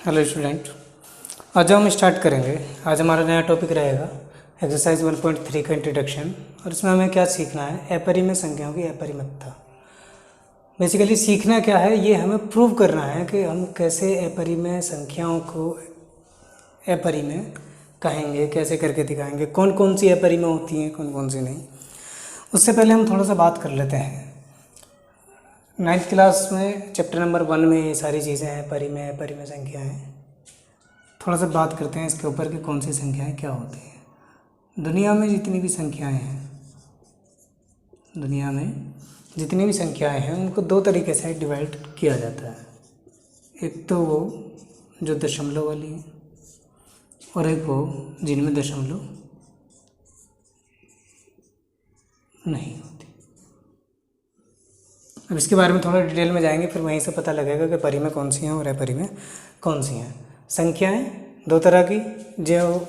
Hello student, आज हम start करेंगे। आज हमारा नया टॉपिक रहेगा एक्सरसाइज 1.3 का इंट्रोडक्शन। और इसमें हमें क्या सीखना है? अपरिमेय संख्याओं की अपरिमेयता। बेसिकली सीखना क्या है, ये हमें प्रूव करना है कि हम कैसे अपरिमेय संख्याओं को अपरिमेय कहेंगे, कैसे करके दिखाएंगे, कौन कौन सी अपरिमेय होती हैं, कौन कौन सी नहीं। उससे पहले हम थोड़ा सा बात कर लेते हैं। 9th क्लास में चैप्टर नंबर 1 में ये सारी चीज़ें हैं, परिमेय अपरिमेय संख्याएँ। थोड़ा सा बात करते हैं इसके ऊपर कि कौन सी संख्याएँ क्या होती हैं। दुनिया में जितनी भी संख्याएँ हैं उनको दो तरीके से डिवाइड किया जाता है। एक तो वो जो दशमलव वाली है और एक वो जिनमें दशमलव नहीं होती। अब इसके बारे में थोड़ा डिटेल में जाएंगे, फिर वहीं से पता लगेगा कि परिमेय कौन सी हैं और अपरिमेय कौन सी हैं। संख्याएं दो तरह की, जो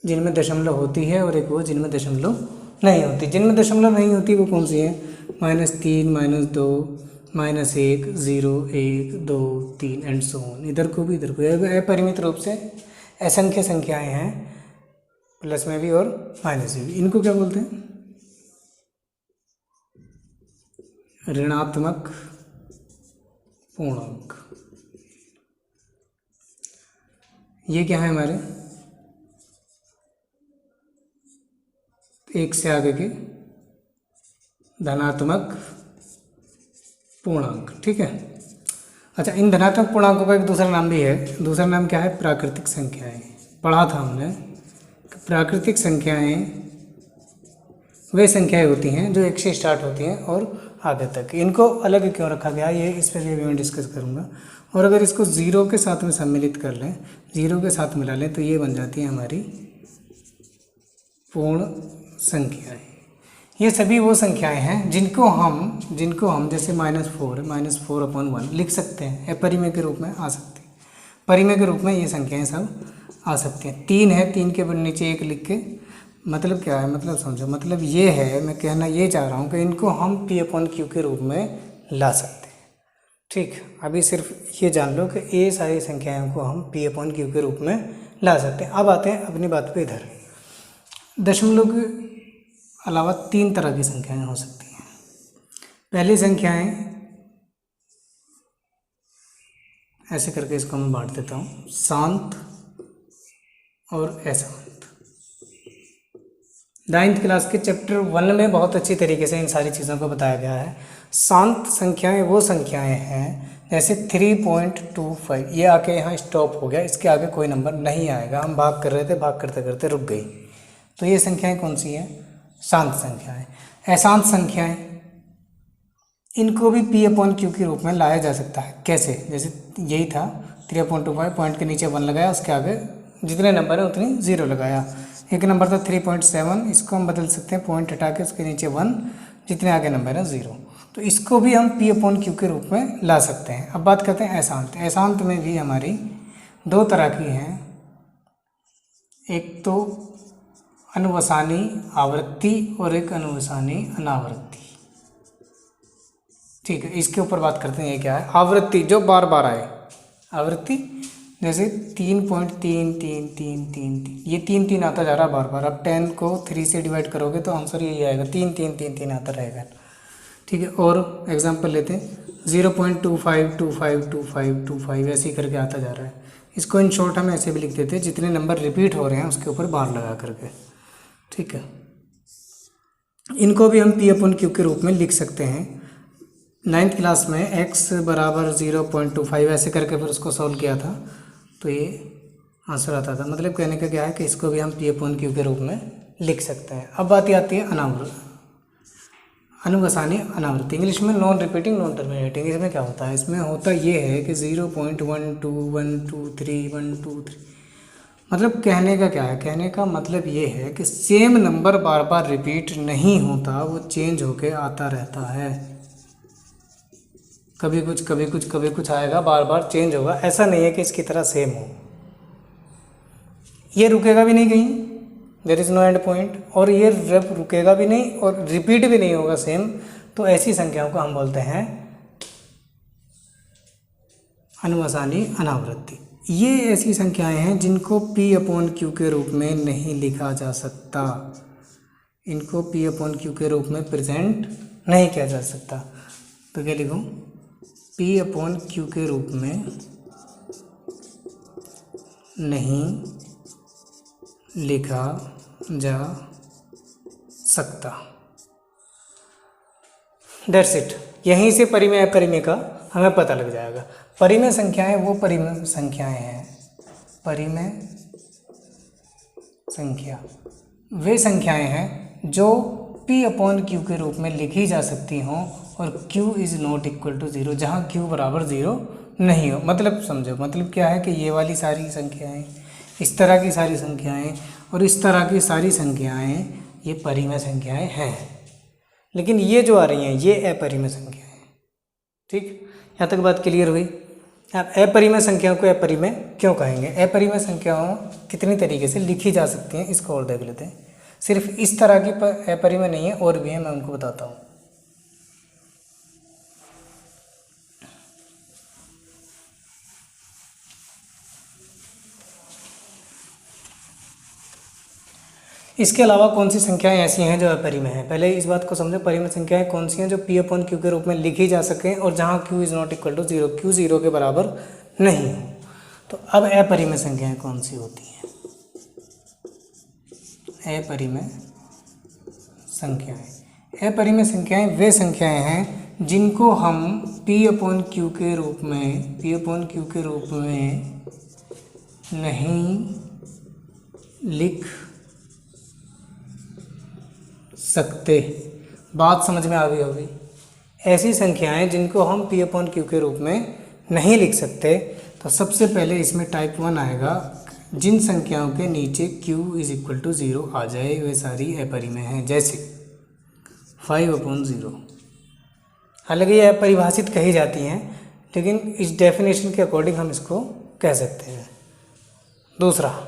जिनमें दशमलव होती है और एक वो जिनमें दशमलव नहीं होती। जिनमें दशमलव नहीं होती वो कौन सी है? -3, -2, -1, 0, 1, 2, 3 एंड सो ऑन। इधर को भी इधर को अपरिमित रूप से असंख्य संख्याएं हैं, प्लस में भी और माइनस में भी। इनको क्या बोलते हैं? ऋणात्मक पूर्णांक। ये क्या है हमारे? एक से आगे के धनात्मक पूर्णांक। ठीक है। अच्छा, इन धनात्मक पूर्णांकों का एक दूसरा नाम भी है। दूसरा नाम क्या है? प्राकृतिक संख्याएं। पढ़ा था हमने कि प्राकृतिक संख्याएं वे संख्याएं होती हैं जो 1 से स्टार्ट होती हैं और आगे तक। इनको अलग क्यों रखा गया, ये इस पर भी मैं डिस्कस करूँगा। और अगर इसको 0 के साथ में सम्मिलित कर लें, 0 के साथ मिला लें, तो ये बन जाती है हमारी पूर्ण संख्याएं। ये सभी वो संख्याएं हैं जिनको हम जैसे -4/1 लिख सकते हैं, अपरिमेय के रूप में आ सकती है। परिमेय के रूप में ये संख्याएं सब आ सकती हैं। 3 है, 3 के नीचे 1 लिख के, मतलब क्या है, मतलब समझो, मतलब ये है, मैं कहना ये चाह रहा हूँ कि इनको हम P/Q के रूप में ला सकते हैं। ठीक, अभी सिर्फ ये जान लो कि ये सारी संख्याओं को हम P/Q के रूप में ला सकते हैं। अब आते हैं अपनी बात पे इधर। दशमलव के अलावा 3 तरह की संख्याएं हो सकती हैं। पहली संख्याएं ऐसे करके इसको मैं बांट देता हूँ, शांत और अशांत। 9th क्लास के चैप्टर 1 में बहुत अच्छी तरीके से इन सारी चीज़ों को बताया गया है। शांत संख्याएं वो संख्याएं हैं जैसे 3.25, ये आके यहाँ स्टॉप हो गया, इसके आगे कोई नंबर नहीं आएगा। हम भाग कर रहे थे, भाग करते करते रुक गई, तो ये संख्याएं कौन सी हैं? शांत संख्याएं। अशांत संख्याएं, इनको भी P/Q के रूप में लाया जा सकता है। कैसे? जैसे यही था 3.25, पॉइंट के नीचे 1 लगाया, उसके आगे जितने नंबर है उतनी 0 लगाया। एक नंबर था 3.7, इसको हम बदल सकते हैं, पॉइंट हटा के उसके नीचे 1, जितने आगे नंबर है 0। तो इसको भी हम P/Q के रूप में ला सकते हैं। अब बात करते हैं अशांत। अशांत में भी हमारी 2 तरह की हैं। एक तो अनुवसानी आवृत्ति और एक अनुवसानी अनावृत्ति। ठीक है, इसके ऊपर बात करते हैं। ये क्या है? आवृत्ति, जो बार बार आए। आवृत्ति जैसे 3.33333, ये 3 आता जा रहा है बार बार। अब 10 को 3 से डिवाइड करोगे तो आंसर यही आएगा, 3 आता रहेगा। ठीक है, और एग्जांपल लेते हैं 0.25252525, ऐसे ही करके आता जा रहा है। इसको इन शॉर्ट हम ऐसे भी लिख देते हैं, जितने नंबर रिपीट हो रहे हैं उसके ऊपर बार लगा करके। ठीक है, इनको भी हम P/Q के रूप में लिख सकते हैं। 9th क्लास में x = 0.25 ऐसे करके फिर उसको सॉल्व किया था, तो ये आंसर आता था। मतलब कहने का क्या है कि इसको भी हम P/Q के रूप में लिख सकते हैं। अब बात आती है अनुवसानी अनावृत्ति। इंग्लिश में नॉन रिपीटिंग नॉन टर्मिनेटिंग। इसमें क्या होता है? इसमें होता ये है कि 0.12123 मतलब कहने का क्या है? कहने का मतलब ये है कि सेम नंबर बार बार रिपीट नहीं होता, वो चेंज होके आता रहता है। कभी कुछ कभी कुछ कभी कुछ आएगा, बार बार चेंज होगा। ऐसा नहीं है कि इसकी तरह सेम हो। ये रुकेगा भी नहीं कहीं, there is no end point, और ये रुकेगा भी नहीं और रिपीट भी नहीं होगा सेम। तो ऐसी संख्याओं को हम बोलते हैं अनवसानी अनावृत्ति, ये ऐसी संख्याएं हैं जिनको P अपॉन क्यू के रूप में नहीं लिखा जा सकता, इनको P अपॉन क्यू के रूप में प्रेजेंट नहीं किया जा सकता। तो क्या लिखूं? P अपॉन क्यू के रूप में नहीं लिखा जा सकता। That's it. यहीं से परिमेय अपरिमेय का हमें पता लग जाएगा। परिमेय संख्याएं वो परिमेय संख्याएं हैं, परिमेय संख्या वे संख्याएं हैं जो P अपॉन क्यू के रूप में लिखी जा सकती हों और Q is not equal to zero, जहाँ Q बराबर ज़ीरो नहीं हो। मतलब समझो, मतलब क्या है कि ये वाली सारी संख्याएं, इस तरह की सारी संख्याएं और इस तरह की सारी संख्याएं ये परिमेय संख्याएं हैं, लेकिन ये जो आ रही हैं ये अपरिमेय संख्याएं हैं। ठीक, यहाँ तक बात क्लियर हुई। आप अपरिमेय संख्याओं को अपरिमेय क्यों कहेंगे? अपरिमेय संख्याओं कितनी तरीके से लिखी जा सकती हैं इसको और देख लेते हैं। सिर्फ इस तरह की अपरिमेय नहीं है, और भी है, मैं उनको बताता हूँ। इसके अलावा कौन सी संख्याएं ऐसी हैं जो अपरिमेय हैं? पहले इस बात को समझो, परिमेय संख्याएं कौन सी हैं जो P अपॉन क्यू के रूप में लिखी जा सकें और जहां Q is not equal to zero, Q zero के बराबर नहीं हो। तो अब अपरिमेय संख्याएं कौन सी होती हैं? अपरिमेय संख्याएं, अपरिमेय संख्याएं वे संख्याएं हैं जिनको हम P अपॉन क्यू के रूप में, P अपॉन क्यू के रूप में नहीं लिख सकते। बात समझ में आ गई होगी। ऐसी संख्याएं जिनको हम P अपॉन क्यू के रूप में नहीं लिख सकते, तो सबसे पहले इसमें टाइप 1 आएगा। जिन संख्याओं के नीचे Q is equal to zero आ जाए वे सारी अपरिमेय हैं, जैसे 5 अपॉन ज़ीरो। हालांकि ये अपरिभाषित कही जाती हैं, लेकिन इस डेफिनेशन के अकॉर्डिंग हम इसको कह सकते हैं। दूसरा,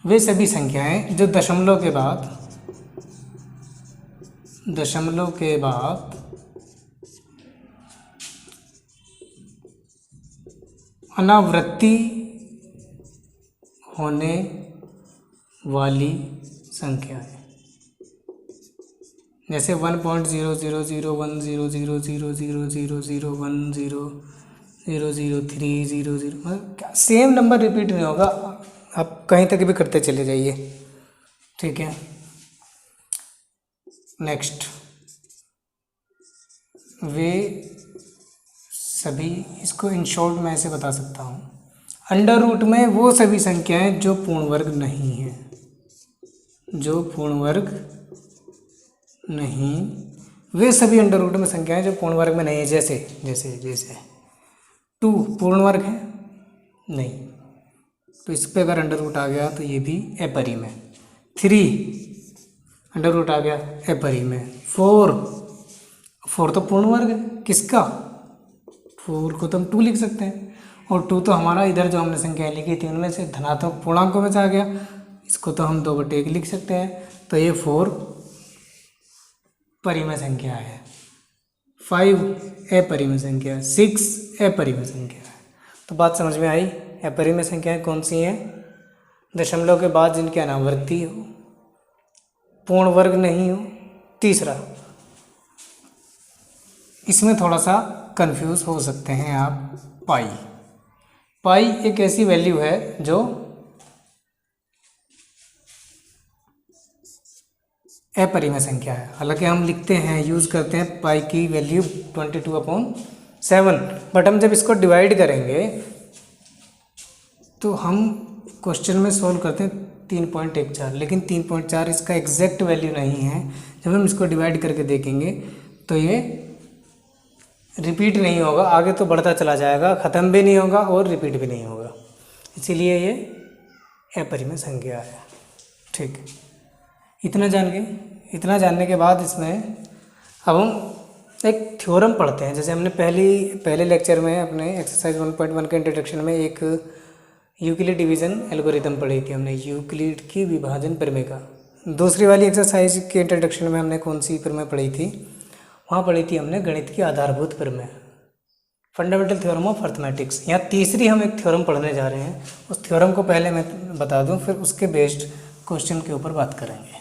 वे सभी संख्याएं जो दशमलव के बाद अनावृत्ति होने वाली संख्याएं, जैसे 1.00010000000100030000300, सेम नंबर रिपीट नहीं होगा, आप कहीं तक भी करते चले जाइए। ठीक है, नेक्स्ट, वे सभी, इसको इन शॉर्ट मैं ऐसे बता सकता हूँ, अंडर रूट में वो सभी संख्याएं जो पूर्ण वर्ग नहीं हैं, जो पूर्ण वर्ग नहीं, वे सभी अंडर रूट में संख्याएं जो पूर्ण वर्ग में नहीं है। जैसे जैसे जैसे 2 पूर्ण वर्ग है नहीं, तो इस पे अगर अंडर रूट आ गया तो ये भी अपरिमेय। 3 अंडर रूट आ गया, अपरिमेय। 4 तो पूर्ण वर्ग है, किसका? 4 को तो हम 2 लिख सकते हैं, और 2 तो हमारा इधर जो हमने संख्याएं लिखी थी उनमें से धनात्मक पूर्णांकों में से आ गया, इसको तो हम 2/1 लिख सकते हैं। तो ये 4 परिमेय संख्या है, 5 अपरिमेय संख्या है, 6 अपरिमेय संख्या है। तो बात समझ में आई। अपरिमेय संख्याएं कौन सी हैं? दशमलव के बाद जिनकी अनावृत्ति हो, पूर्ण वर्ग नहीं हो। तीसरा, इसमें थोड़ा सा कंफ्यूज हो सकते हैं आप, पाई एक ऐसी वैल्यू है जो अपरिमेय संख्या है। हालांकि हम लिखते हैं, यूज़ करते हैं पाई की वैल्यू 22/7, बट हम जब इसको डिवाइड करेंगे तो हम क्वेश्चन में सॉल्व करते हैं 3.14, लेकिन 3.4 इसका एग्जैक्ट वैल्यू नहीं है। जब हम इसको डिवाइड करके देखेंगे तो ये रिपीट नहीं होगा, आगे तो बढ़ता चला जाएगा, ख़त्म भी नहीं होगा और रिपीट भी नहीं होगा, इसीलिए ये अपरिमेय संख्या है। ठीक, इतना जान गए। इतना जानने के बाद इसमें अब हम एक थ्योरम पढ़ते हैं। जैसे हमने पहले लेक्चर में अपने एक्सरसाइज 1.1 के इंट्रोडक्शन में एक यूक्लिड डिवीज़न एल्गोरिथम पढ़ी थी हमने, यूक्लिड की विभाजन प्रमेय का। दूसरी वाली एक्सरसाइज के इंट्रोडक्शन में हमने कौन सी प्रमेय पढ़ी थी? वहाँ पढ़ी थी हमने गणित की आधारभूत प्रमेय, फंडामेंटल थ्योरम ऑफ अर्थमेटिक्स। यहाँ तीसरी हम एक थ्योरम पढ़ने जा रहे हैं। उस थ्योरम को पहले मैं बता दूं, फिर उसके बेस्ड क्वेश्चन के ऊपर बात करेंगे।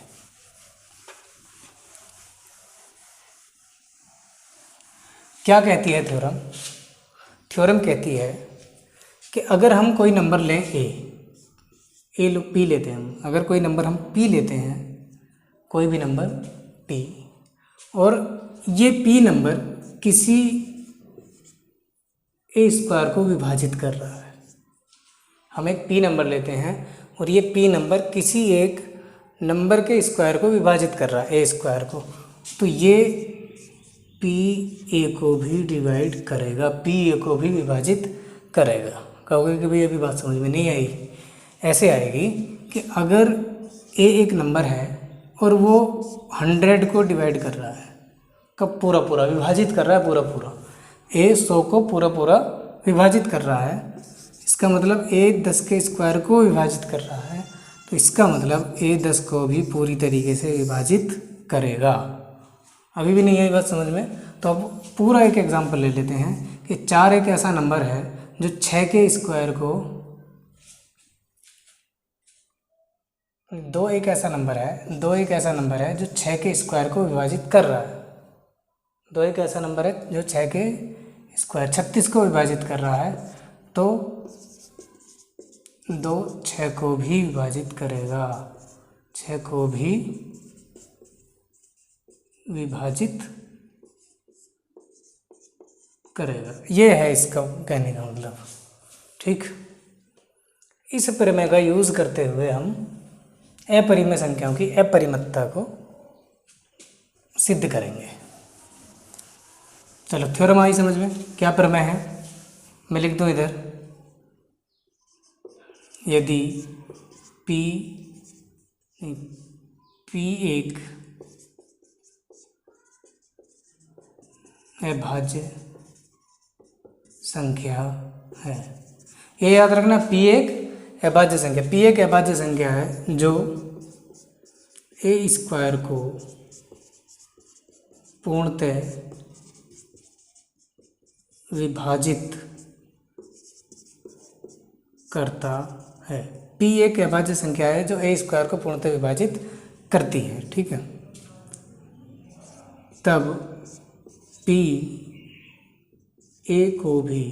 क्या कहती है थ्योरम? थ्योरम कहती है कि अगर हम कोई नंबर लें ए पी लेते हैं हम, अगर कोई नंबर हम पी लेते हैं, कोई भी नंबर पी, और ये पी नंबर किसी ए स्क्वायर को विभाजित कर रहा है। हम एक पी नंबर लेते हैं और ये पी नंबर किसी एक नंबर के स्क्वायर को विभाजित कर रहा है, ए स्क्वायर को, तो ये पी ए को भी डिवाइड करेगा, पी ए को भी विभाजित करेगा। कहोगे कि भाई अभी बात समझ में नहीं आई। ऐसे आएगी कि अगर ए एक नंबर है और वो 100 को डिवाइड कर रहा है, कब पूरा पूरा विभाजित कर रहा है, पूरा पूरा ए 100 को पूरा पूरा विभाजित कर रहा है, इसका मतलब ए 10 के स्क्वायर को विभाजित कर रहा है, तो इसका मतलब ए 10 को भी पूरी तरीके से विभाजित करेगा। अभी भी नहीं आई बात समझ में? तो अब पूरा एक एग्जांपल ले लेते हैं कि 4 एक ऐसा नंबर है जो 6 के स्क्वायर को, 2 एक ऐसा नंबर है जो 6 के स्क्वायर को विभाजित कर रहा है। 2 एक ऐसा नंबर है जो 6 के स्क्वायर 36 को विभाजित कर रहा है, तो 2 6 को भी विभाजित करेगा, 6 को भी विभाजित करेगा। ये है इसका कहने का मतलब। ठीक, इस प्रमेय का यूज़ करते हुए हम अपरिमेय संख्याओं की अपरिमतता को सिद्ध करेंगे। चलो थ्योरम आई समझ में? क्या प्रमेय है मैं लिख दूँ इधर, यदि P एक अभाज्य संख्या है। ये याद रखना, P एक अभाज्य संख्या, P एक अभाज्य संख्या है जो ए स्क्वायर को पूर्णतः विभाजित करता है। P एक अभाज्य संख्या है जो ए स्क्वायर को पूर्णतः विभाजित करती है। ठीक है, तब P ए को भी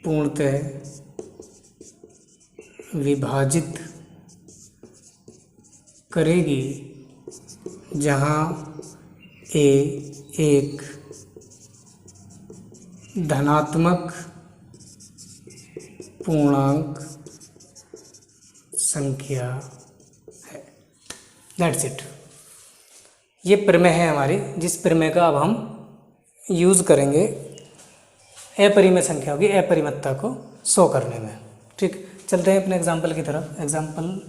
पूर्णतः विभाजित करेगी जहाँ ए एक धनात्मक पूर्णांक संख्या है। That's it. ये प्रमेय है हमारी, जिस प्रमेय का अब हम यूज़ करेंगे अपरिमेय संख्याओं की अपरिमतता को शो करने में। ठीक, चलते हैं अपने एग्जाम्पल की तरफ। एग्जाम्पल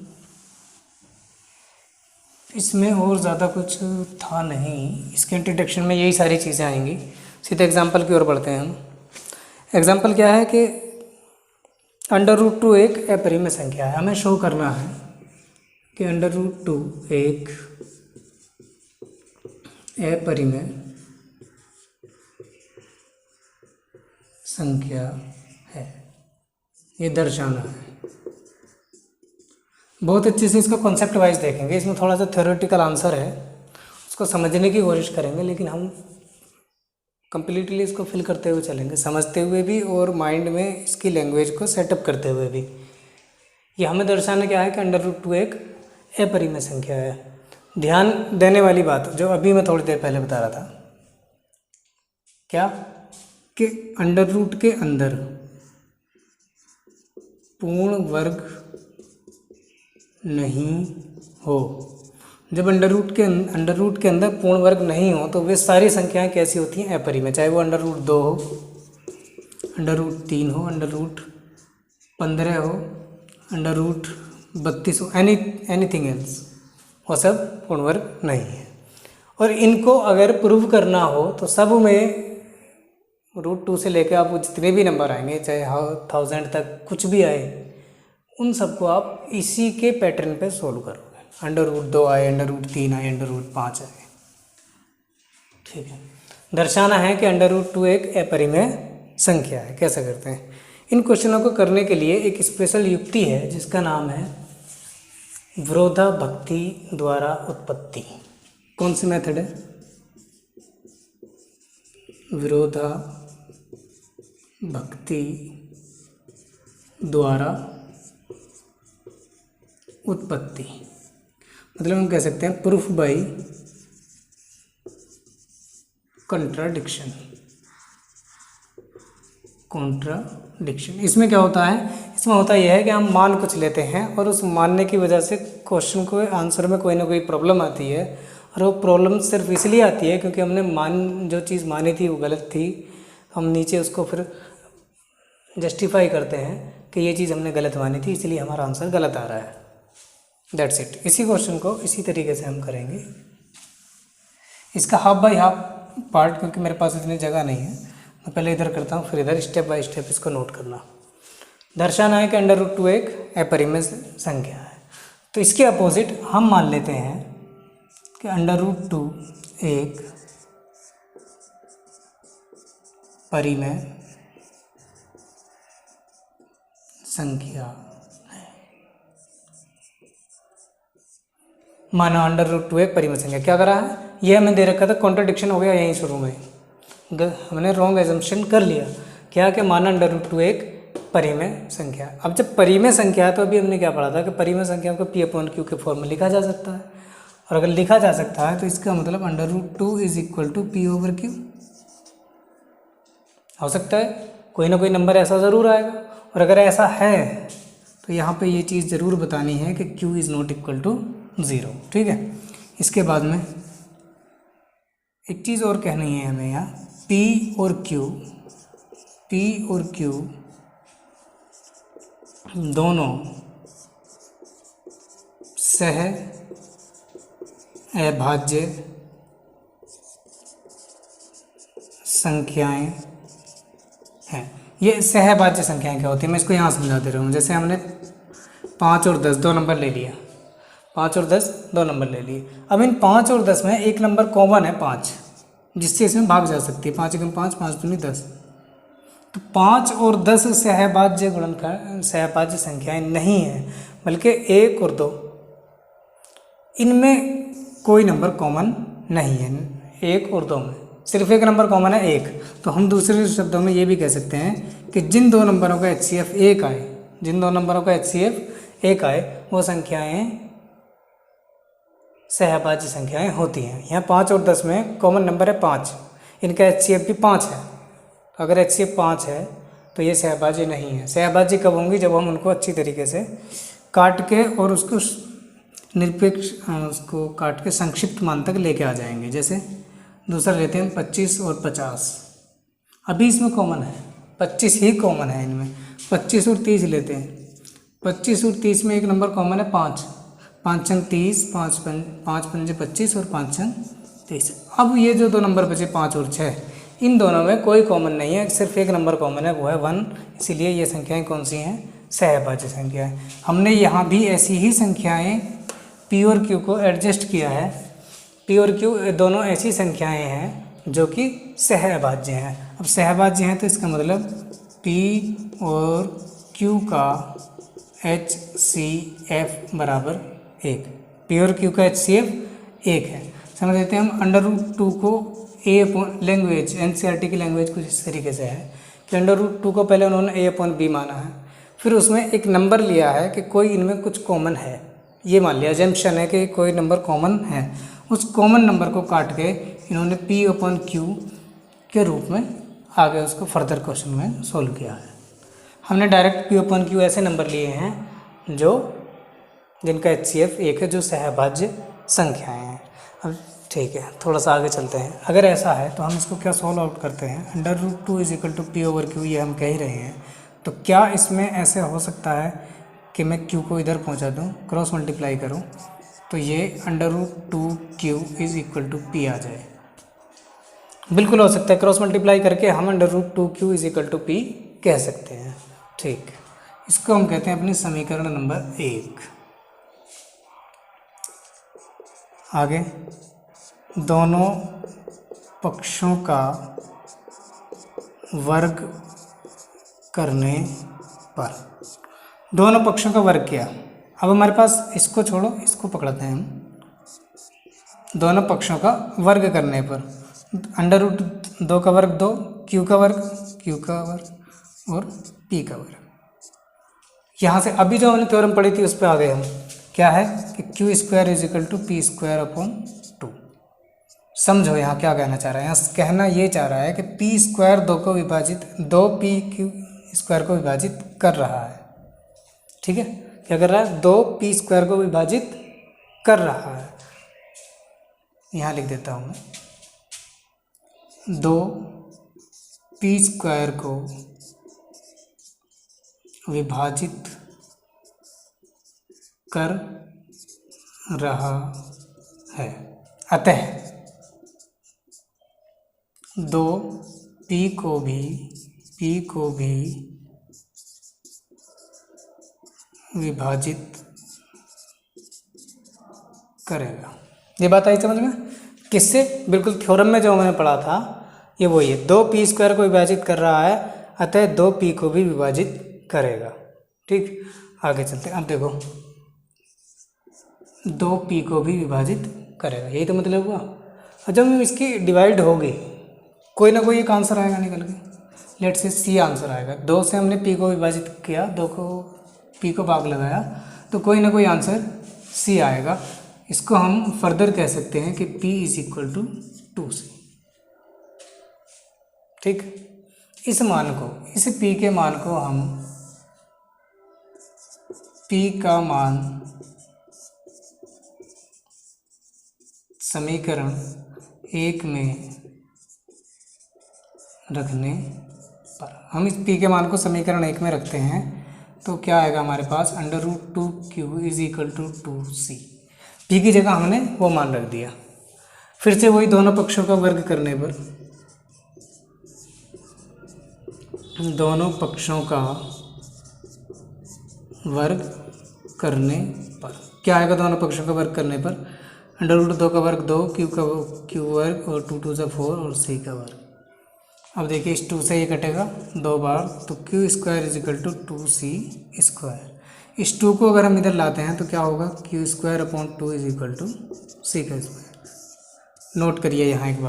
इसमें और ज़्यादा कुछ था नहीं, इसके इंट्रोडक्शन में यही सारी चीज़ें आएंगी। सीधे एग्जाम्पल की ओर बढ़ते हैं हम। एग्जाम्पल क्या है कि √2 एक अपरिमेय संख्या है। हमें शो करना है कि √2 एक अपरिमेय संख्या है, ये दर्शाना है। बहुत अच्छे से इसको कॉन्सेप्ट वाइज देखेंगे। इसमें थोड़ा सा थ्योरेटिकल आंसर है, उसको समझने की कोशिश करेंगे, लेकिन हम कंप्लीटली इसको फिल करते हुए चलेंगे, समझते हुए भी और माइंड में इसकी लैंग्वेज को सेटअप करते हुए भी। ये हमें दर्शाना क्या है कि √2 एक अपरिमेय संख्या है। ध्यान देने वाली बात जो अभी मैं थोड़ी देर पहले बता रहा था, क्या कि √ के अंदर पूर्ण वर्ग नहीं हो। जब √√ के अंदर पूर्ण वर्ग नहीं हो तो वे सारी संख्याएं कैसी होती हैं? अपरिमेय। चाहे वो √2 हो, √3 हो, √15 हो, √32 हो, एनीथिंग एल्स, वो सब पूर्ण वर्ग नहीं है। और इनको अगर प्रूव करना हो तो सब में √2 से लेकर आप जितने भी नंबर आएंगे, चाहे 1000 तक कुछ भी आए, उन सबको आप इसी के पैटर्न पे सोल्व करोगे। अंडर रूट 2 आए, अंडर रूट 3 आए, अंडर रूट 5 आए। ठीक है, दर्शाना है कि अंडर रूट 2 एक अपरिमेय संख्या है। कैसे करते हैं? इन क्वेश्चनों को करने के लिए एक स्पेशल युक्ति है जिसका नाम है विरोधाभक्ति द्वारा उत्पत्ति। कौन सी मेथड है? विरोधाभक्ति द्वारा उत्पत्ति, मतलब हम कह सकते हैं प्रूफ बाय कॉन्ट्राडिक्शन। इसमें क्या होता है? इसमें होता यह है कि हम मान कुछ लेते हैं और उस मानने की वजह से क्वेश्चन को आंसर में कोई ना कोई प्रॉब्लम आती है, और वो प्रॉब्लम सिर्फ इसलिए आती है क्योंकि हमने जो चीज़ मानी थी वो गलत थी। हम नीचे उसको फिर जस्टिफाई करते हैं कि ये चीज़ हमने गलत मानी थी, इसलिए हमारा आंसर गलत आ रहा है। That's it. इसी क्वेश्चन को इसी तरीके से हम करेंगे। इसका हाफ बाय हाफ पार्ट, क्योंकि मेरे पास इतनी जगह नहीं है, मैं पहले इधर करता हूँ फिर इधर, स्टेप बाय स्टेप इसको नोट करना। दर्शाना है कि अंडर रूट 2 एक अपरिमेय संख्या है, तो इसके अपोजिट हम मान लेते हैं कि अंडर रूट 2 एक परिमेय संख्या है। माना अंडर रूट 2 एक परिमेय संख्या। क्या करा है? यह हमें दे रखा था, कॉन्ट्रडिक्शन हो गया यहीं शुरू में, हमने रॉन्ग एजम्पशन कर लिया। क्या कि माना अंडर रूट 2 एक परिमेय संख्या। अब जब परिमेय संख्या है तो अभी हमने क्या पढ़ा था कि परिमेय संख्या को P/Q के फॉर्म में लिखा जा सकता है, और अगर लिखा जा सकता है तो इसका मतलब under root 2 is equal to P/Q हो सकता है। कोई ना कोई नंबर ऐसा ज़रूर आएगा, और अगर ऐसा है तो यहाँ पे ये चीज़ ज़रूर बतानी है कि Q is not equal to 0। ठीक है, इसके बाद में एक चीज़ और कहनी है हमें यहाँ, P और Q दोनों सह अभाज्य संख्याएं हैं। ये सहभाज्य संख्याएं क्या होती है, मैं इसको यहाँ समझा दे रहा हूँ। जैसे हमने 5 और 10 दो नंबर ले लिया, 5 और 10 दो नंबर ले लिए। अब इन 5 और 10 में एक नंबर कॉमन है 5, जिससे इसमें भाग जा सकती है। 5 एकम 5, 5 दूनी 10। तो 5 और 10 सहभाज्य संख्याएं नहीं हैं, बल्कि 1 और 2, इनमें कोई नंबर कॉमन नहीं है। 1 और 2 में सिर्फ एक नंबर कॉमन है, 1। तो हम दूसरे शब्दों में ये भी कह सकते हैं कि जिन दो नंबरों का HCF 1 आए, वो संख्याएं सहभाज्य संख्याएं होती हैं। यहाँ 5 और 10 में कॉमन नंबर है 5, इनका HCF भी 5 है। तो अगर HCF 5 है तो ये सहभाज्य नहीं है। सहभाज्य कब होंगी? जब हम उनको अच्छी तरीके से काट के और उसको निरपेक्ष उसको काट के संक्षिप्त मान तक लेके आ जाएंगे। जैसे दूसरा लेते हैं 25 और 50, अभी इसमें कॉमन है 25 ही कॉमन है इनमें। 25 और 30 लेते हैं, 25 और 30 में एक नंबर कॉमन है 5, 5 छंग 30, 5 पंजे 25 और 5 छंग 30। अब ये जो दो नंबर बचे 5 और 6, इन दोनों में कोई कॉमन नहीं है, सिर्फ एक नंबर कॉमन है, वो है 1। इसीलिए ये संख्याएं कौन सी हैं? सहभाज्य संख्याएं। हमने यहाँ भी ऐसी ही संख्याएं P और Q को एडजस्ट किया है। P और Q दोनों ऐसी संख्याएं हैं जो कि सहभाज्य हैं। अब सहभाज्य हैं तो इसका मतलब P और Q का HCF बराबर 1। P और Q का HCF 1 है। समझ लेते हैं हम अंडर रूट 2 को लैंग्वेज NCERT की लैंग्वेज कुछ इस तरीके से है कि अंडर रूट 2 को पहले उन्होंने A/B माना है, फिर उसमें एक नंबर लिया है कि कोई इनमें कुछ कॉमन है, ये मान लिया, अजम्पशन है कि कोई नंबर कॉमन है। उस कॉमन नंबर को काट के इन्होंने P/Q के रूप में आगे उसको फर्दर क्वेश्चन में सोल्व किया है। हमने डायरेक्ट P/Q ऐसे नंबर लिए हैं जिनका HCF 1 है, जो सहभाज्य संख्याएं हैं। अब ठीक है, थोड़ा सा आगे चलते हैं। अगर ऐसा है तो हम इसको क्या सॉल्व आउट करते हैं? Under root 2 is equal to P/Q, ये हम कह ही रहे हैं। तो क्या इसमें ऐसे हो सकता है कि मैं Q को इधर पहुंचा दूं, क्रॉस मल्टीप्लाई करूं, तो ये under root 2Q is equal to P आ जाए? बिल्कुल हो सकता है, क्रॉस मल्टीप्लाई करके हम under root 2Q is equal to P कह सकते हैं। ठीक, इसको हम कहते हैं अपनी समीकरण नंबर 1। आगे दोनों पक्षों का वर्ग करने पर, दोनों पक्षों का वर्ग किया। अब हमारे पास इसको छोड़ो, इसको पकड़ते हैं हम। दोनों पक्षों का वर्ग करने पर अंडर रूट 2 का वर्ग 2, क्यू का वर्ग और पी का वर्ग। यहाँ से अभी जो हमने थ्योरम पढ़ी थी उस पर आ गए हम। क्या है कि Q square is equal to P square upon 2। समझो यहाँ क्या कहना चाह रहा है। यहाँ कहना ये चाह रहा है कि पी स्क्वायर 2 को विभाजित 2 पी क्यू स्क्वायर को विभाजित कर रहा है। ठीक है, क्या कर रहा है? 2 पी स्क्वायर को विभाजित कर रहा है। यहाँ लिख देता हूँ मैं, 2 पी स्क्वायर को विभाजित कर रहा है। अतः 2 पी को भी विभाजित करेगा। ये बात आई समझ में? किससे? बिल्कुल थ्योरम में जो मैंने पढ़ा था ये वही है। 2 पी स्क्वायर को विभाजित कर रहा है, अतः 2 पी को भी विभाजित करेगा। ठीक, आगे चलते हैं। अब देखो 2 पी को भी विभाजित करेगा, यही तो मतलब हुआ। और जब इसकी डिवाइड होगी कोई ना कोई एक आंसर आएगा निकल के। लेट से सी आंसर आएगा। 2 से हमने पी को विभाजित किया, 2 को पी को भाग लगाया, तो कोई ना कोई आंसर सी आएगा। इसको हम फर्दर कह सकते हैं कि p is equal to 2c। ठीक, इस मान को, इस p के मान को हम p का मान समीकरण 1 में रखने पर, हम इस p के मान को समीकरण 1 में रखते हैं तो क्या आएगा हमारे पास? Under root 2q is equal to 2c। p की जगह हमने वो मान रख दिया। फिर से वही दोनों पक्षों का वर्ग करने पर, दोनों पक्षों का वर्ग करने पर क्या आएगा? दोनों पक्षों का वर्ग करने पर अंडर रूट 2 का वर्ग 2, क्यू वर्ग और 2 2 4 और सी का वर्ग। अब देखिए इस 2 से ये कटेगा 2 बार, तो Q square is equal to 2c square. इस 2 को अगर हम इधर लाते हैं तो क्या होगा? Q square upon 2 is equal to c का स्क्वायर। नोट करिए यहाँ एक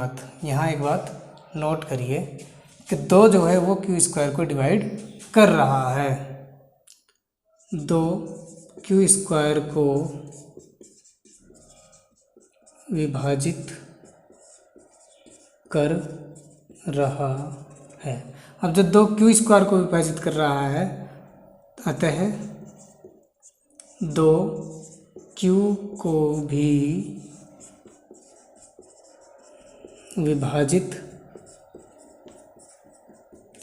बात नोट करिए कि 2 जो है वो क्यू स्क्वायर को डिवाइड कर रहा है। 2 क्यू स्क्वायर को विभाजित कर रहा है। अब जब 2 क्यू स्क्वायर को विभाजित कर रहा है, अतः 2 क्यू को भी विभाजित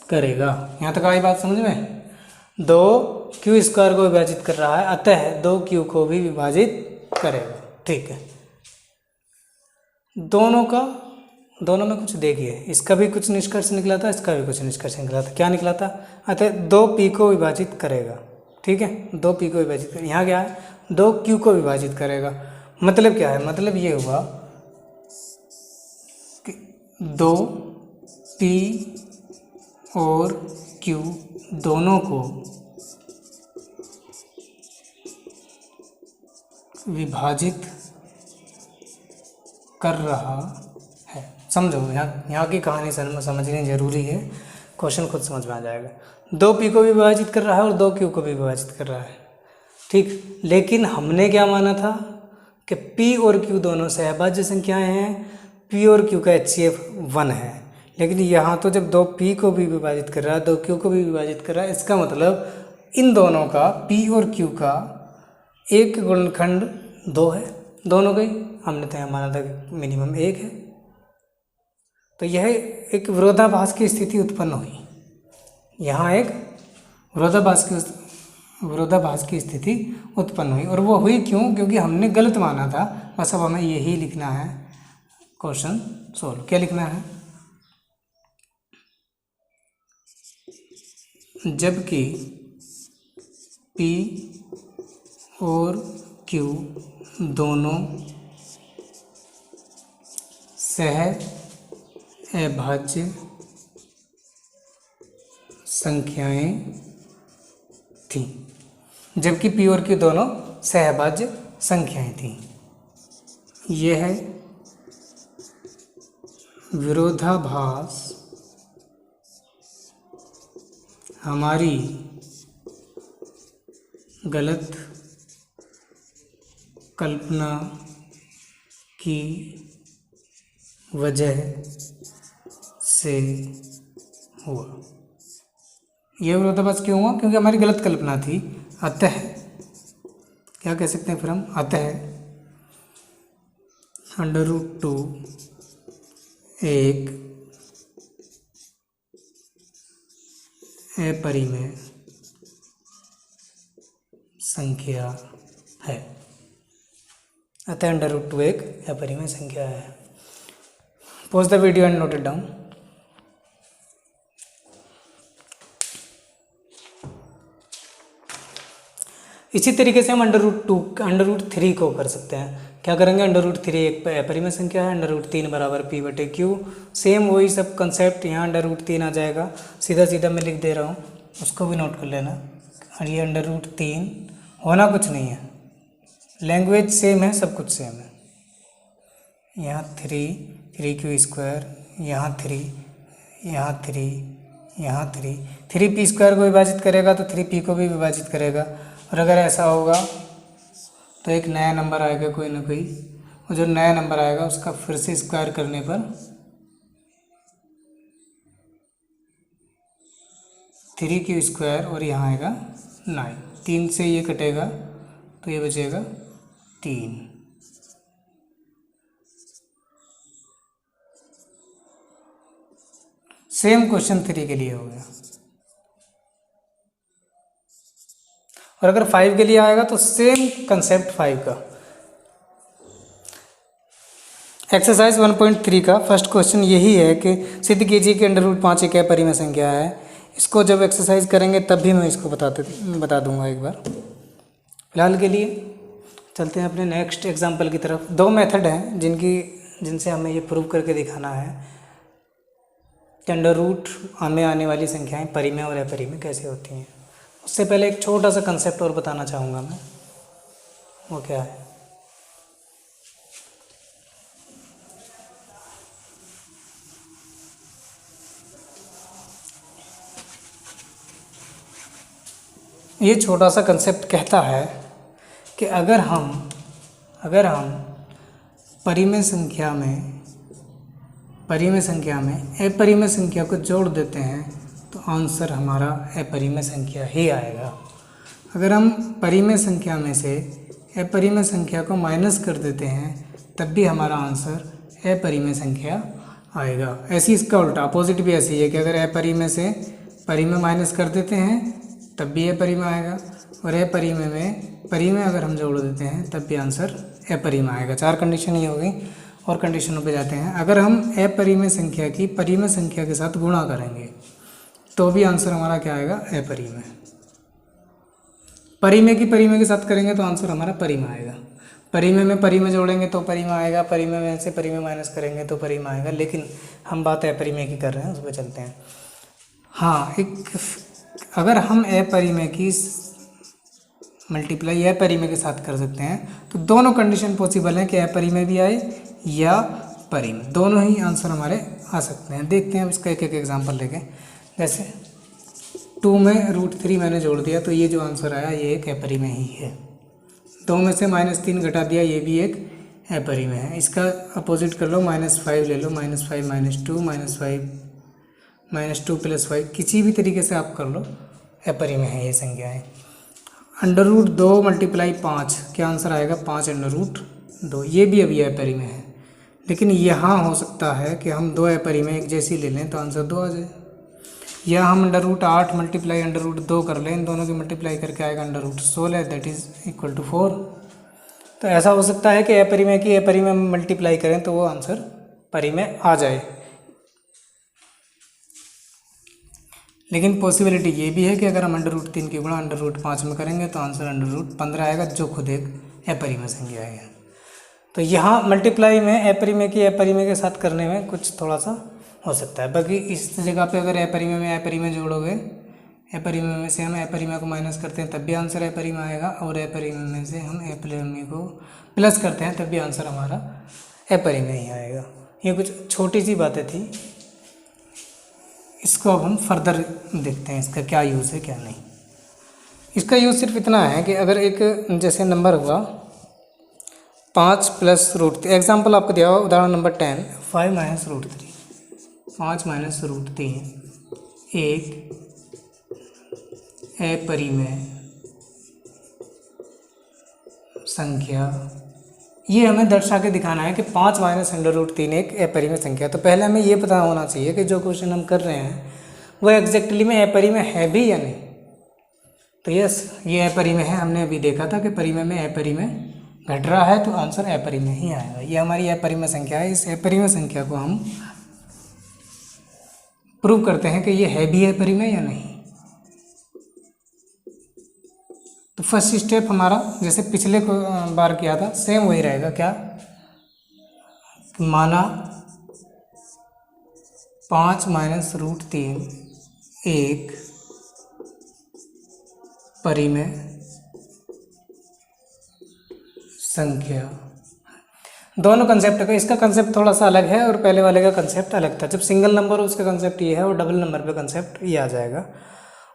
करेगा। यहाँ तक आई बात समझ में? 2 क्यू स्क्वायर को विभाजित कर रहा है, अतः 2 क्यू को भी विभाजित करेगा। ठीक है, दोनों में कुछ देखिए, इसका भी कुछ निष्कर्ष निकला था, इसका भी कुछ निष्कर्ष निकला था। क्या निकला था? अतः 2 पी को विभाजित करेगा। ठीक है, 2 पी को विभाजित करेगा। यहाँ क्या है? 2 क्यू को विभाजित करेगा। मतलब क्या है? मतलब ये हुआ कि 2 पी और क्यू दोनों को विभाजित कर रहा है। समझो, यहाँ की कहानी समझनी जरूरी है, क्वेश्चन खुद समझ में आ जाएगा। 2 पी को भी विभाजित कर रहा है और 2 क्यू को भी विभाजित कर रहा है। ठीक, लेकिन हमने क्या माना था कि पी और क्यू दोनों सहभाज्य संख्याएं हैं, पी और क्यू का HCF 1 है। लेकिन यहाँ तो जब 2 पी को भी विभाजित कर रहा है, 2 क्यू को भी विभाजित कर रहा है, इसका मतलब इन दोनों का, पी और क्यू का एक गुणनखंड 2 है। दोनों का ही हमने तो यहाँ माना था कि मिनिमम 1 है। तो यह एक विरोधाभास की स्थिति उत्पन्न हुई। यहाँ एक विरोधाभास की स्थिति उत्पन्न हुई। और वो हुई क्यों? क्योंकि हमने गलत माना था। बस अब हमें यही लिखना है, क्वेश्चन सोल्व। क्या लिखना है? जबकि P और Q दोनों अभाज्य संख्याएं थीं, जबकि पी और क्यू दोनों सहअभाज्य संख्याएं थीं। यह विरोधाभास हमारी गलत कल्पना की वजह से हुआ। यह विरोधाभास क्यों हुआ? क्योंकि हमारी गलत कल्पना थी। अतः क्या कह सकते हैं फिर हम? अतः √2 एक अपरिमेय संख्या है। अतः √2 एक अपरिमेय संख्या है। Pause the video and note it down. इसी तरीके से हम √3 को कर सकते हैं। क्या करेंगे? √3 एक अपरिमेय संख्या है, √3 बराबर p/q। सेम वही सब कंसेप्ट यहाँ √3 आ जाएगा। सीधा सीधा मैं लिख दे रहा हूँ, उसको भी नोट कर लेना। और ये √3 होना कुछ नहीं है, लैंग्वेज सेम है, सब कुछ सेम है। यहाँ 3q², यहाँ 3, यहाँ 3, यहाँ 3p² को विभाजित करेगा तो 3p को भी विभाजित करेगा। और अगर ऐसा होगा तो एक नया नंबर आएगा कोई ना कोई, और जो नया नंबर आएगा उसका फिर से स्क्वायर करने पर 3q² और यहाँ आएगा 9। 3 से ये कटेगा तो ये बचेगा 3। सेम क्वेश्चन 3 के लिए हो गया। और अगर 5 के लिए आएगा तो सेम कंसेप्ट 5 का। एक्सरसाइज 1.3 का फर्स्ट क्वेश्चन यही है कि सिद्ध कीजिए कि √5 एक अपरिमेय संख्या है। इसको जब एक्सरसाइज करेंगे तब भी मैं इसको बता दूंगा एक बार। फिलहाल के लिए चलते हैं अपने नेक्स्ट एग्जाम्पल की तरफ। 2 मेथड हैं जिनसे हमें ये प्रूव करके दिखाना है कि √ हमें आने वाली संख्याएं परिमेय और अपरिमेय कैसे होती हैं। उससे पहले एक छोटा सा कंसेप्ट और बताना चाहूँगा मैं, वो क्या है? ये छोटा सा कंसेप्ट कहता है कि अगर हम परिमेय संख्या में अपरिमेय संख्या को जोड़ देते हैं तो आंसर हमारा अपरिमेय संख्या ही आएगा। अगर हम परिमेय संख्या में से अपरिमेय संख्या को माइनस कर देते हैं तब भी हमारा आंसर अपरिमेय संख्या आएगा। ऐसी इसका उल्टा अपोजिट भी ऐसी है कि अगर अपरिमेय से परिमेय माइनस कर देते हैं तब भी अपरिमेय आएगा, और अपरिमेय में परिमेय अगर हम जोड़ देते हैं तब भी आंसर अपरिमेय आएगा। 4 कंडीशन ही हो गई। और कंडीशनों पे जाते हैं। अगर हम अपरिमेय संख्या की परिमेय संख्या के साथ गुणा करेंगे तो भी आंसर हमारा क्या आएगा? अपरिमेय। परिमेय की परिमेय के साथ करेंगे तो आंसर हमारा परिमेय आएगा। परिमेय में परिमेय जोड़ेंगे तो परिमेय आएगा, परिमेय में से परिमेय माइनस करेंगे तो परिमेय आएगा। लेकिन हम बात अपरिमेय की कर रहे हैं, उस पर चलते हैं। हाँ, अगर हम अपरिमेय की मल्टीप्लाई अपरिमेय के साथ कर सकते हैं तो दोनों कंडीशन पॉसिबल हैं कि अपरिमेय भी आए या परिमेय, दोनों ही आंसर हमारे आ सकते हैं। देखते हैं अब इसका एक एग्जांपल लेके। जैसे 2 में √3 मैंने जोड़ दिया तो ये जो आंसर आया ये एक अपरिमेय ही है। 2 में से -3 घटा दिया, ये भी एक अपरिमेय है। इसका अपोजिट कर लो, -5 ले लो, -5 -2 -2 + 5, किसी भी तरीके से आप कर लो, अपरिमेय है ये संख्याएँ। √2 × 5 क्या आंसर आएगा? 5 √2, ये भी अभी अपरिमेय है। लेकिन यहाँ हो सकता है कि हम 2 अपरिमेय एक जैसी ले लें तो आंसर 2 आ जाए, या हम √8 × √2 कर लें, इन दोनों की मल्टीप्लाई करके आएगा √16, दैट इज़ इक्वल टू 4। तो ऐसा हो सकता है कि अपरिमेय की अपरिमेय मल्टीप्लाई करें तो वो आंसर परिमेय आ जाए। लेकिन पॉसिबिलिटी ये भी है कि अगर हम √3 की गुणा √5 में करेंगे तो आंसर √15 आएगा, जो खुद एक अपरिमेय संख्या है। तो यहाँ मल्टीप्लाई में अपरिमेय की अपरिमेय के साथ करने में कुछ थोड़ा सा हो सकता है। बाकी इस जगह पे अगर अपरिमेय में अपरिमेय जोड़ोगे, अपरिमेय में से हम अपरिमेय को माइनस करते हैं तब भी आंसर अपरिमेय आएगा, और अपरिमेय में से हम अपरिमेय को प्लस करते हैं तब भी आंसर हमारा अपरिमेय ही आएगा। ये कुछ छोटी सी बातें थी, इसको अब हम फर्दर देखते हैं इसका क्या यूज़ है क्या नहीं। इसका यूज़ सिर्फ इतना है कि अगर एक जैसे नंबर हुआ 5 प्लस रूट, एग्जाम्पल आपको दिया हुआ उदाहरण number 10, 5 minus root 3, 5 minus root 3 एक अपरिमेय संख्या। ये हमें दर्शा के दिखाना है कि 5 माइनस अंडर रूट 3 एक अपरिमेय संख्या। तो पहले हमें ये पता होना चाहिए कि जो क्वेश्चन हम कर रहे हैं वो एग्जैक्टली में अपरिमेय है भी या नहीं। तो यस, ये अपरिमेय है, हमने अभी देखा था कि परिमेय में अपरिमेय घट रहा है तो आंसर अपरिमेय ही आएगा। ये हमारी अपरिमेय संख्या है। इस अपरिमेय संख्या को हम प्रूव करते हैं कि ये है भी अपरिमेय या नहीं। तो फर्स्ट स्टेप हमारा जैसे पिछले बार किया था सेम वही रहेगा। क्या माना 5 माइनस रूट 3 एक परिमेय संख्या। दोनों कंसेप्ट का, इसका कंसेप्ट थोड़ा सा अलग है और पहले वाले का कंसेप्ट अलग था। जब सिंगल नंबर हो उसका कंसेप्ट ये है और डबल नंबर पे कंसेप्ट ये आ जाएगा।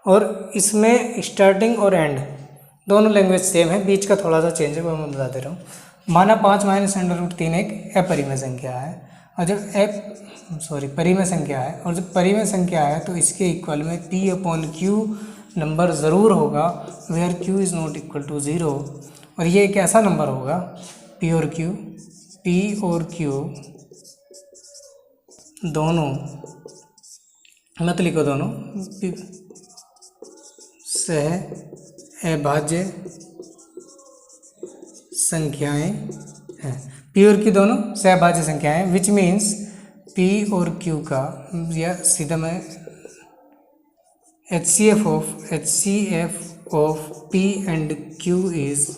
और इसमें स्टार्टिंग और एंड दोनों लैंग्वेज सेम है, बीच का थोड़ा सा चेंज है वो मैं बता दे रहा हूँ। माना 5 माइनस अंडर रूट 3 एक अपरिमेय संख्या है, और जब परिमेय संख्या है, और जब परिमेय संख्या है तो इसके इक्वल में P अपॉन Q नंबर ज़रूर होगा, where Q is not equal to 0। और ये एक ऐसा नंबर होगा P और Q दोनों, मत लिखो दोनों, अभाज्य संख्याएं हैं। P और Q दोनों सहभाज्य संख्याएं, विच मीन्स P और Q का, या सीधा मैं HCF of P and Q is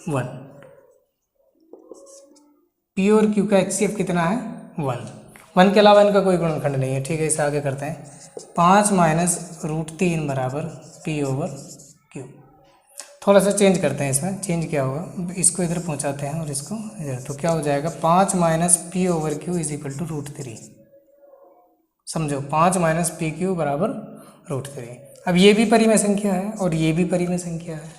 1। P और Q का HCF कितना है 1 के अलावा इनका कोई गुणनखंड नहीं है। ठीक है, इसे आगे करते हैं। 5 माइनस रूट 3 बराबर P ओवर Q। थोड़ा सा चेंज करते हैं, इसमें चेंज क्या होगा, इसको इधर पहुंचाते हैं और इसको इधर, तो क्या हो जाएगा 5 minus P over Q is equal to root 3। समझो 5 माइनस पी क्यू बराबर रूट 3। अब ये भी परिमेय संख्या है और ये भी परिमेय संख्या है।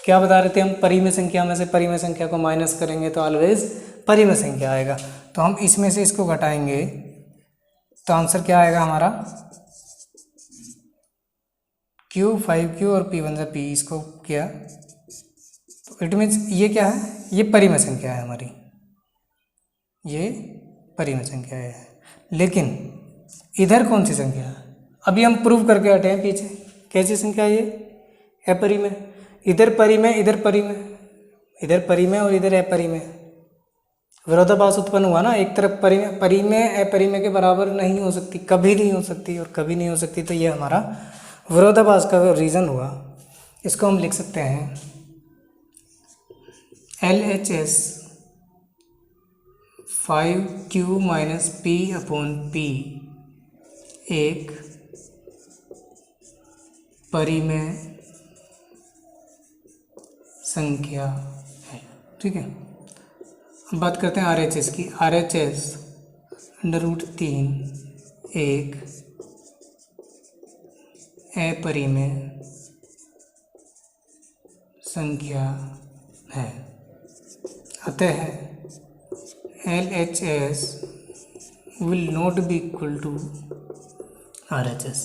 क्या बता रहे थे हम, परिमेय संख्या में से परिमेय संख्या को माइनस करेंगे तो ऑलवेज परिमेय संख्या आएगा। तो हम इसमें से इसको घटाएंगे तो आंसर क्या आएगा हमारा, Q 5Q और P 1 P। इसको किया तो इट मीन्स ये क्या है, ये परिमेय संख्या है हमारी, ये परिमेय संख्या है। लेकिन इधर कौन सी संख्या है, अभी हम प्रूव करके हटे हैं पीछे, कैसी संख्या है ये, अपरिमेय। इधर परिमेय, इधर परिमेय, इधर परिमेय और इधर अपरिमेय, विरोधाभास उत्पन्न हुआ ना। एक तरफ परिमेय अपरिमेय के बराबर नहीं हो सकती, कभी नहीं हो सकती और कभी नहीं हो सकती, तो ये हमारा विरोधाभास का रीज़न हुआ। इसको हम लिख सकते हैं LHS 5Q minus P upon P एक परिमेय संख्या है। ठीक है, अब बात करते हैं RHS की। RHS अंडर रूट 3 एक अपरिमेय संख्या है। अतः LHS will not be equal to RHS।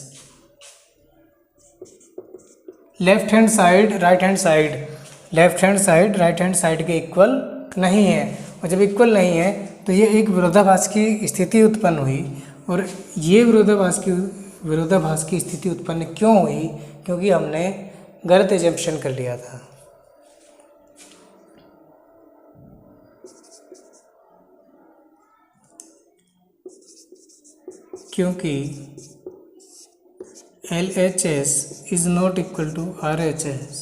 Left hand side right hand side, left hand side right hand side के इक्वल नहीं है, और जब इक्वल नहीं है तो ये एक विरोधाभास की स्थिति उत्पन्न हुई। और ये विरोधाभास की स्थिति उत्पन्न क्यों हुई, क्योंकि हमने गलत एजम्पशन कर लिया था। क्योंकि LHS is not equal to RHS,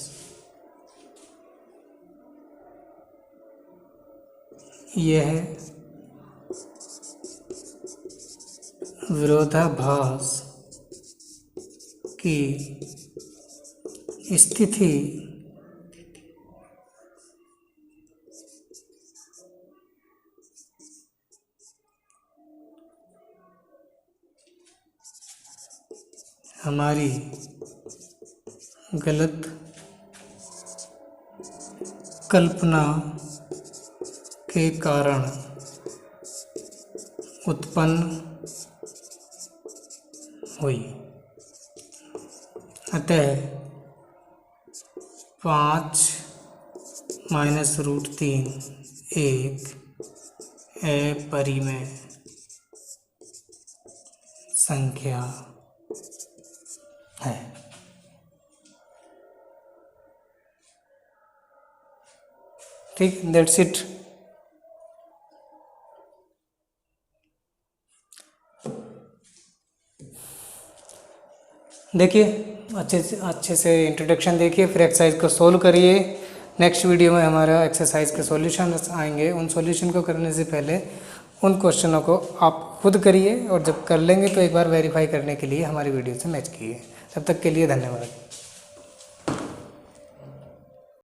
यह विरोधाभास की स्थिति हमारी गलत कल्पना के कारण उत्पन्न हुई। अतः 5 माइनस रूट 3 एक अपरिमेय संख्या है। ठीक, दैट्स इट। देखिए अच्छे से इंट्रोडक्शन देखिए, फिर एक्सरसाइज को सोल्व करिए। नेक्स्ट वीडियो में हमारा एक्सरसाइज के सॉल्यूशन आएंगे। उन सॉल्यूशन को करने से पहले उन क्वेश्चनों को आप खुद करिए, और जब कर लेंगे तो एक बार वेरीफाई करने के लिए हमारी वीडियो से मैच कीजिए। तब तक के लिए धन्यवाद।